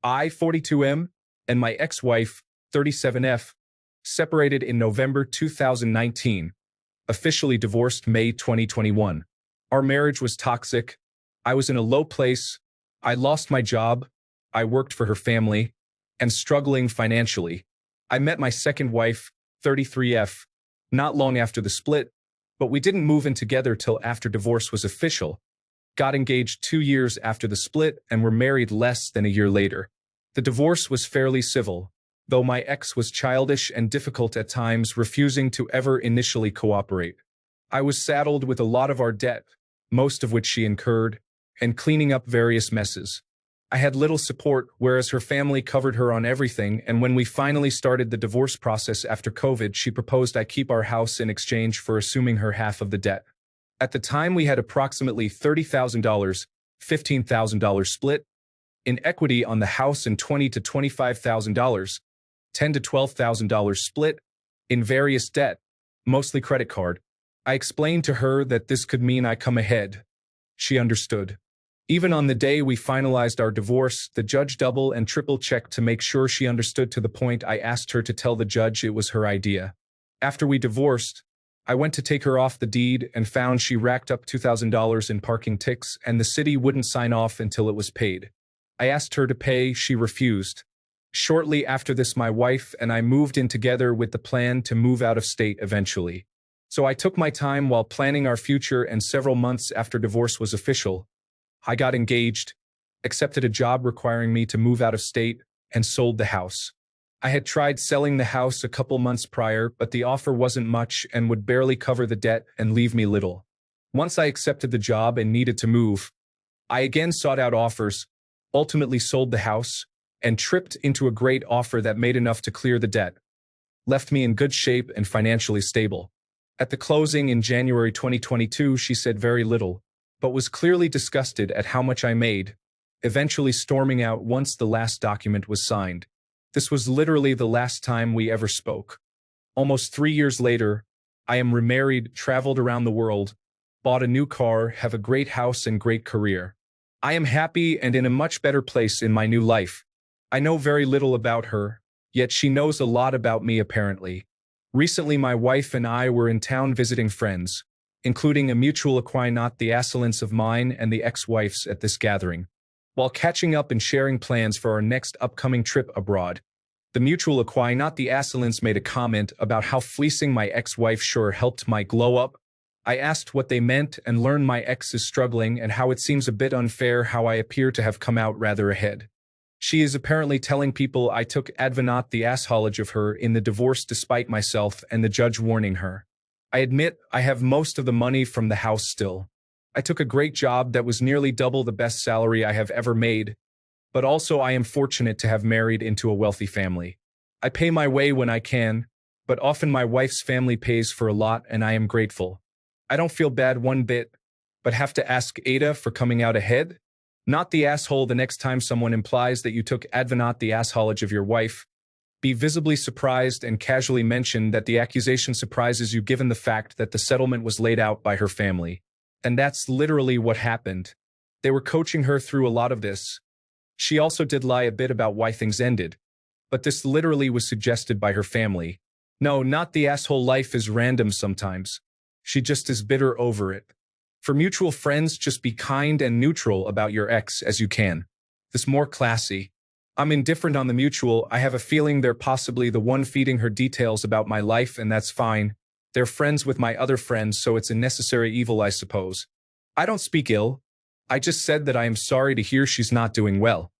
I, 42M, and my ex-wife, 37F, separated in November 2019, officially divorced May 2021. Our marriage was toxic. I was in a low place. I lost my job. I worked for her family and struggling financially. I met my second wife, 33F, not long after the split, but we didn't move in together till after divorce was official. Got engaged 2 years after the split and were married less than a year later. The divorce was fairly civil, though my ex was childish and difficult at times, refusing to ever initially cooperate. I was saddled with a lot of our debt, most of which she incurred, and cleaning up various messes. I had little support, whereas her family covered her on everything, and when we finally started the divorce process after COVID, she proposed I keep our house in exchange for assuming her half of the debt. At the time, we had approximately $30,000, $15,000 split in equity on the house and $20,000 to $25,000, $10,000 to $12,000 split in various debt, mostly credit card. I explained to her that this could mean I come ahead. She understood. Even on the day we finalized our divorce, the judge double and triple checked to make sure she understood, to the point I asked her to tell the judge it was her idea. After we divorced, I went to take her off the deed and found she racked up $2,000 in parking tickets and the city wouldn't sign off until it was paid. I asked her to pay, she refused. Shortly after this, my wife and I moved in together with the plan to move out of state eventually. So I took my time while planning our future, and several months after divorce was official, I got engaged, accepted a job requiring me to move out of state, and sold the house. I had tried selling the house a couple months prior, but the offer wasn't much and would barely cover the debt and leave me little. Once I accepted the job and needed to move, I again sought out offers, ultimately sold the house, and tripped into a great offer that made enough to clear the debt, left me in good shape and financially stable. At the closing in January 2022, she said very little, but was clearly disgusted at how much I made, eventually storming out once the last document was signed. This was literally the last time we ever spoke. Almost 3 years later, I am remarried, traveled around the world, bought a new car, have a great house and great career. I am happy and in a much better place in my new life. I know very little about her, yet she knows a lot about me apparently. Recently, my wife and I were in town visiting friends, including a mutual acquaintance, the assailant of mine and the ex-wife's at this gathering. While catching up and sharing plans for our next upcoming trip abroad, the mutual acquaintance, the assailants, made a comment about how fleecing my ex-wife sure helped my glow up. I asked what they meant and learned my ex is struggling and how it seems a bit unfair how I appear to have come out rather ahead. She is apparently telling people I took advantage the asshole of her in the divorce despite myself and the judge warning her. I admit I have most of the money from the house still. I took a great job that was nearly double the best salary I have ever made, but also I am fortunate to have married into a wealthy family. I pay my way when I can, but often my wife's family pays for a lot and I am grateful. I don't feel bad one bit, but have to ask Aitah for coming out ahead? Not the asshole the next time someone implies that you took advantage the asshole of your wife. Be visibly surprised and casually mention that the accusation surprises you given the fact that the settlement was laid out by her family. And that's literally what happened. They were coaching her through a lot of this. She also did lie a bit about why things ended, but this literally was suggested by her family. No, not the asshole, life is random sometimes. She just is bitter over it. For mutual friends, just be kind and neutral about your ex as you can. This more classy. I'm indifferent on the mutual. I have a feeling they're possibly the one feeding her details about my life, and that's fine. They're friends with my other friends, so it's a necessary evil, I suppose. I don't speak ill. I just said that I am sorry to hear she's not doing well.